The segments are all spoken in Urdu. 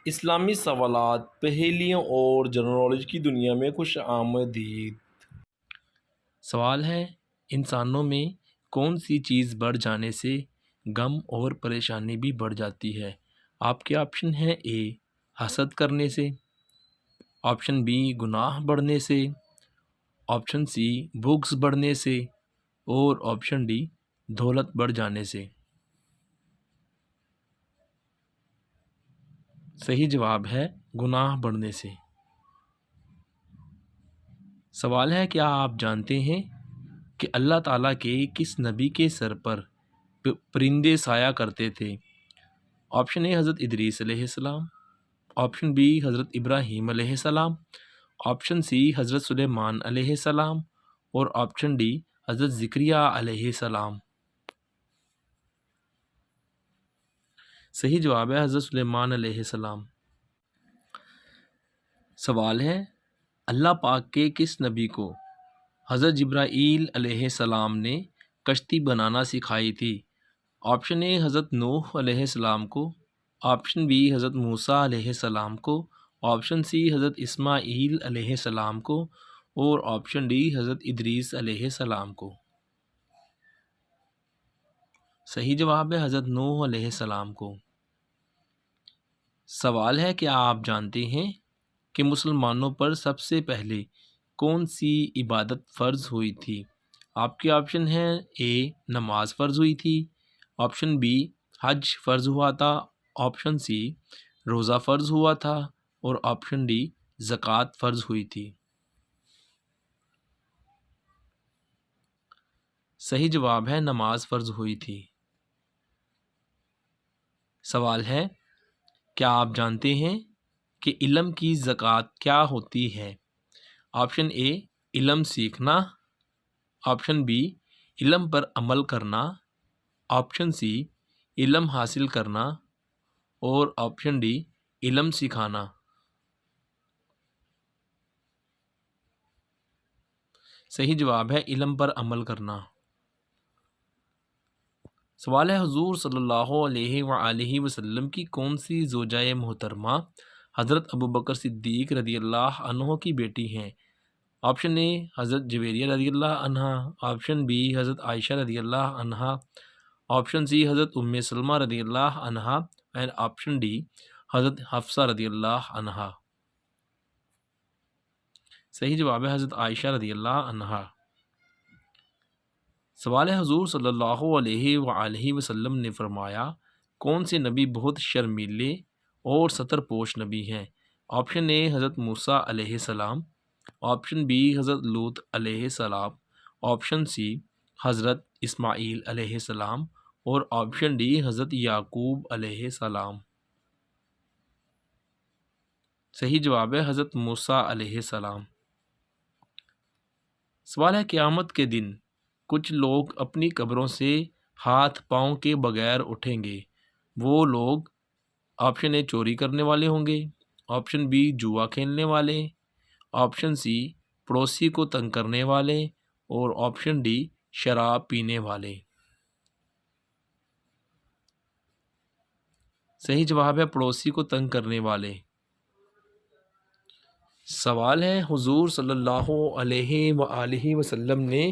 اسلامی سوالات، پہیلیوں اور جنرل نالج کی دنیا میں خوش آمدید۔ سوال ہے، انسانوں میں کون سی چیز بڑھ جانے سے غم اور پریشانی بھی بڑھ جاتی ہے؟ آپ کے آپشن ہیں: اے حسد کرنے سے، آپشن بی گناہ بڑھنے سے، آپشن سی بغض بڑھنے سے، اور آپشن ڈی دولت بڑھ جانے سے۔ صحیح جواب ہے گناہ بڑھنے سے۔ سوال ہے، کیا آپ جانتے ہیں کہ اللہ تعالیٰ کے کس نبی کے سر پر پرندے سایہ کرتے تھے؟ آپشن اے حضرت ادریس علیہ السلام، آپشن بی حضرت ابراہیم علیہ السلام، آپشن سی حضرت سلیمان علیہ السلام، اور آپشن ڈی حضرت زکریا علیہ السلام۔ صحیح جواب ہے حضرت سلیمان علیہ السلام۔ سوال ہے، اللہ پاک کے کس نبی کو حضرت جبرائیل علیہ السلام نے کشتی بنانا سکھائی تھی؟ آپشن اے حضرت نوح علیہ السلام کو، آپشن بی حضرت موسیٰ علیہ السلام کو، آپشن سی حضرت اسماعیل علیہ السلام کو، اور آپشن ڈی حضرت ادریس علیہ السلام کو۔ صحیح جواب ہے حضرت نوح علیہ السلام کو۔ سوال ہے، کیا آپ جانتے ہیں کہ مسلمانوں پر سب سے پہلے کون سی عبادت فرض ہوئی تھی؟ آپ کے آپشن ہیں: اے نماز فرض ہوئی تھی، آپشن بی حج فرض ہوا تھا، آپشن سی روزہ فرض ہوا تھا، اور آپشن ڈی زکوٰۃ فرض ہوئی تھی۔ صحیح جواب ہے نماز فرض ہوئی تھی۔ سوال ہے، کیا آپ جانتے ہیں کہ علم کی زکوٰۃ کیا ہوتی ہے؟ آپشن اے علم سیکھنا، آپشن بی علم پر عمل کرنا، آپشن سی علم حاصل کرنا، اور آپشن ڈی علم سکھانا۔ صحیح جواب ہے علم پر عمل کرنا۔ سوال ہے، حضور صلی اللہ علیہ وآلہ وسلم کی کون سی زوجہ محترمہ حضرت ابوبکر صدیق رضی اللہ عنہ کی بیٹی ہیں؟ آپشن اے حضرت جویریہ رضی اللہ عنہا، آپشن بی حضرت عائشہ رضی اللہ عنہا، آپشن سی حضرت ام سلمہ رضی اللہ عنہا، اور آپشن ڈی حضرت حفصہ رضی اللہ عنہا۔ صحیح جواب ہے حضرت عائشہ رضی اللہ عنہا۔ سوال ہے، حضور صلی اللہ علیہ وآلہ وسلم نے فرمایا، کون سے نبی بہت شرمیلے اور ستر پوش نبی ہیں؟ آپشن اے حضرت موسیٰ علیہ السلام، آپشن بی حضرت لوط علیہ السلام، آپشن سی حضرت اسماعیل علیہ السلام، اور آپشن ڈی حضرت یعقوب علیہ السلام۔ صحیح جواب ہے حضرت موسیٰ علیہ السلام۔ سوال ہے، قیامت کے دن کچھ لوگ اپنی قبروں سے ہاتھ پاؤں کے بغیر اٹھیں گے۔ وہ لوگ آپشن اے چوری کرنے والے ہوں گے، آپشن بی جوا کھیلنے والے، آپشن سی پڑوسی کو تنگ کرنے والے، اور آپشن ڈی شراب پینے والے۔ صحیح جواب ہے پڑوسی کو تنگ کرنے والے۔ سوال ہے، حضور صلی اللہ علیہ وآلہ وسلم نے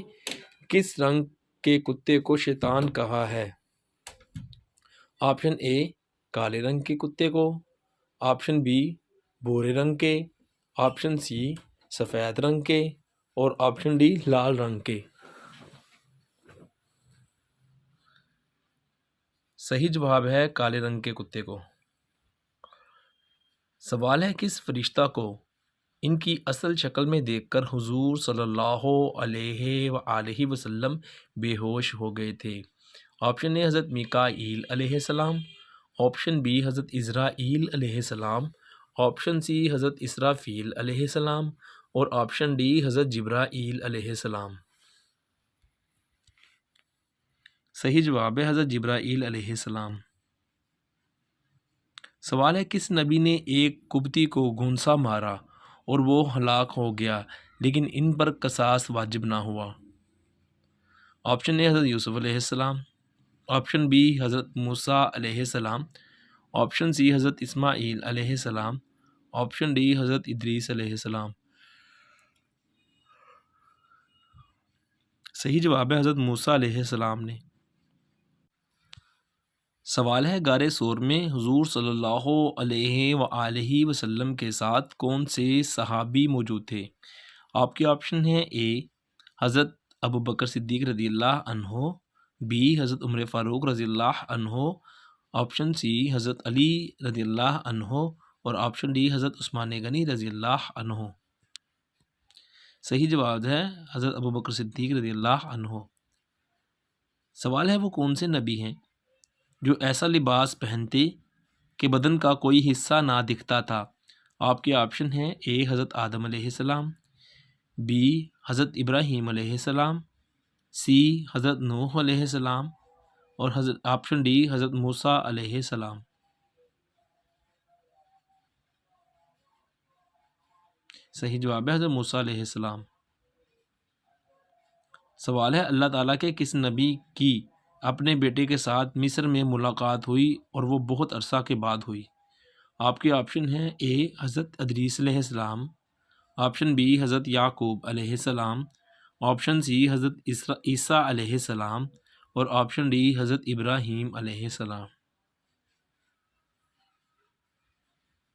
کس رنگ کے کتے کو شیطان کہا ہے؟ آپشن اے کالے رنگ کے کتے کو، آپشن بی بھورے رنگ کے، آپشن سی سفید رنگ کے، اور آپشن ڈی لال رنگ کے۔ صحیح جواب ہے کالے رنگ کے کتے کو۔ سوال ہے، کس فرشتہ کو ان کی اصل شکل میں دیکھ کر حضور صلی اللہ علیہ وآلہ وسلم بے ہوش ہو گئے تھے؟ آپشن اے حضرت میکائیل علیہ السلام، آپشن بی حضرت عزرائیل علیہ السلام، آپشن سی حضرت اسرافیل علیہ السلام، اور آپشن ڈی حضرت جبرائیل علیہ السلام۔ صحیح جواب ہے حضرت جبرائیل علیہ السلام۔ سوال ہے، کس نبی نے ایک قبطی کو گھونسا مارا اور وہ ہلاک ہو گیا لیکن ان پر قصاص واجب نہ ہوا؟ آپشن اے حضرت یوسف علیہ السلام، آپشن بی حضرت موسیٰ علیہ السلام، آپشن سی حضرت اسماعیل علیہ السلام، آپشن ڈی حضرت ادریس علیہ السلام۔ صحیح جواب ہے حضرت موسیٰ علیہ السلام نے۔ سوال ہے غار ثور میں حضور صلی اللہ علیہ وآلہ وسلم کے ساتھ کون سے صحابی موجود تھے؟ آپ کے آپشن ہیں: اے حضرت ابو بکر صدیق رضی اللہ عنہ، بی حضرت عمر فاروق رضی اللہ عنہ، آپشن سی حضرت علی رضی اللہ عنہ، اور آپشن ڈی حضرت عثمان غنی رضی اللہ عنہ۔ صحیح جواب ہے حضرت ابو بکر صدیق رضی اللہ عنہ۔ سوال ہے وہ کون سے نبی ہیں جو ایسا لباس پہنتے کہ بدن کا کوئی حصہ نہ دکھتا تھا؟ آپ کے آپشن ہیں: اے حضرت آدم علیہ السلام، بی حضرت ابراہیم علیہ السلام، سی حضرت نوح علیہ السلام، اور آپشن ڈی حضرت موسیٰ علیہ السلام۔ صحیح جواب ہے حضرت موسیٰ علیہ السلام۔ سوال ہے اللہ تعالیٰ کے کس نبی کی اپنے بیٹے کے ساتھ مصر میں ملاقات ہوئی اور وہ بہت عرصہ کے بعد ہوئی؟ آپ کے آپشن ہیں: اے حضرت ادریس علیہ السلام، آپشن بی حضرت یعقوب علیہ السلام، آپشن سی حضرت عیسیٰ علیہ السلام، اور آپشن ڈی حضرت ابراہیم علیہ السلام۔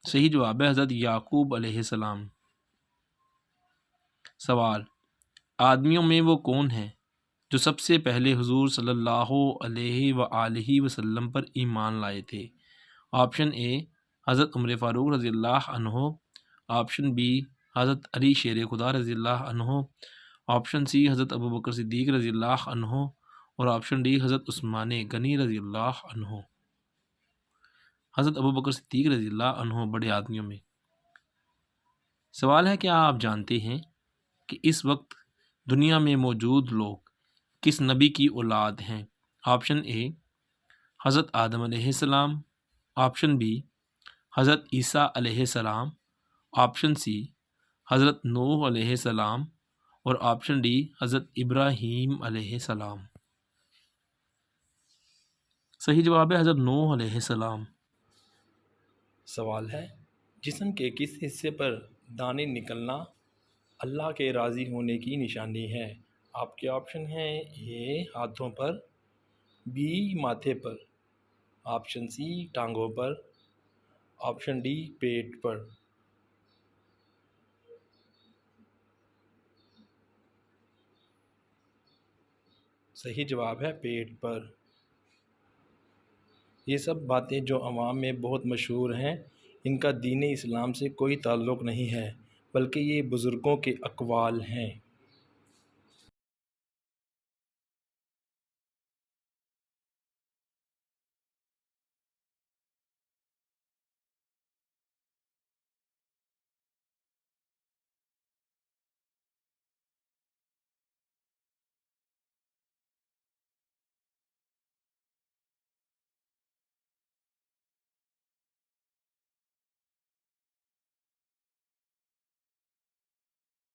صحیح جواب ہے حضرت یعقوب علیہ السلام۔ سوال: آدمیوں میں وہ کون ہیں جو سب سے پہلے حضور صلی اللہ علیہ وآلہ وسلم پر ایمان لائے تھے؟ آپشن اے حضرت عمر فاروق رضی اللہ عنہ، آپشن بی حضرت علی شیر خدا رضی اللہ عنہ، آپشن سی حضرت ابو بکر صدیق رضی اللہ عنہ، اور آپشن ڈی حضرت عثمان غنی رضی اللہ عنہ۔ حضرت ابو بکر صدیق رضی اللہ عنہ بڑے آدمیوں میں۔ سوال ہے کیا آپ جانتے ہیں کہ اس وقت دنیا میں موجود لوگ کس نبی کی اولاد ہیں؟ آپشن اے حضرت آدم علیہ السلام، آپشن بی حضرت عیسیٰ علیہ السلام، آپشن سی حضرت نوح علیہ السلام، اور آپشن ڈی حضرت ابراہیم علیہ السلام۔ صحیح جواب ہے حضرت نوح علیہ السلام۔ سوال ہے جسم کے کس حصے پر دانے نکلنا اللہ کے راضی ہونے کی نشانی ہے؟ آپ کے آپشن ہیں: اے ہاتھوں پر، بی ماتھے پر، آپشن سی ٹانگوں پر، آپشن ڈی پیٹ پر۔ صحیح جواب ہے پیٹ پر۔ یہ سب باتیں جو عوام میں بہت مشہور ہیں، ان کا دین اسلام سے کوئی تعلق نہیں ہے، بلکہ یہ بزرگوں کے اقوال ہیں۔